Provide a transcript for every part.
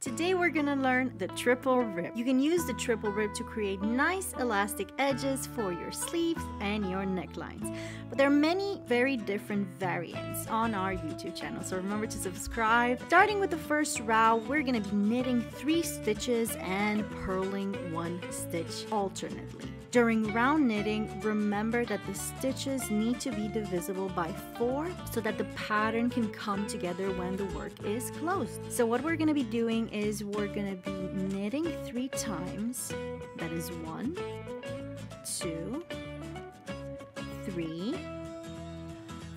Today we're gonna learn the triple rib. You can use the triple rib to create nice elastic edges for your sleeves and your necklines. But there are many very different variants on our YouTube channel, so remember to subscribe. Starting with the first row, we're gonna be knitting 3 stitches and purling 1 stitch alternately. During round knitting, remember that the stitches need to be divisible by 4 so that the pattern can come together when the work is closed. So what we're going to be doing is we're going to be knitting 3 times. That is 1, 2, 3,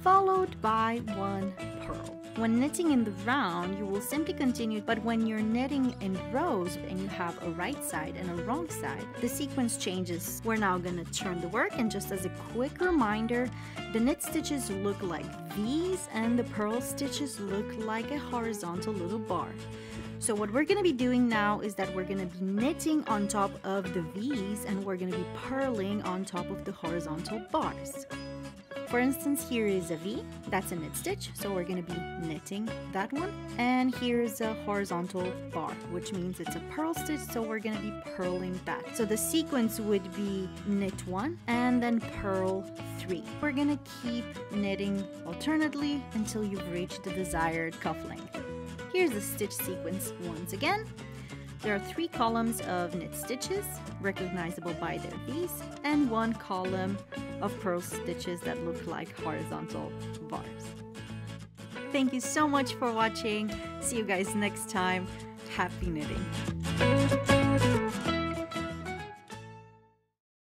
followed by 1 purl. When knitting in the round, you will simply continue, but when you're knitting in rows and you have a right side and a wrong side, the sequence changes. We're now going to turn the work, and just as a quick reminder, the knit stitches look like V's and the purl stitches look like a horizontal little bar. So what we're going to be doing now is that we're going to be knitting on top of the V's and we're going to be purling on top of the horizontal bars. For instance, here is a V, that's a knit stitch, so we're going to be knitting that one. And here's a horizontal bar, which means it's a purl stitch, so we're going to be purling that. So the sequence would be knit 1 and then purl 3. We're going to keep knitting alternately until you've reached the desired cuff length. Here's the stitch sequence once again. There are 3 columns of knit stitches, recognizable by their V's, and 1 column of purl stitches that look like horizontal bars. Thank you so much for watching. See you guys next time. Happy knitting!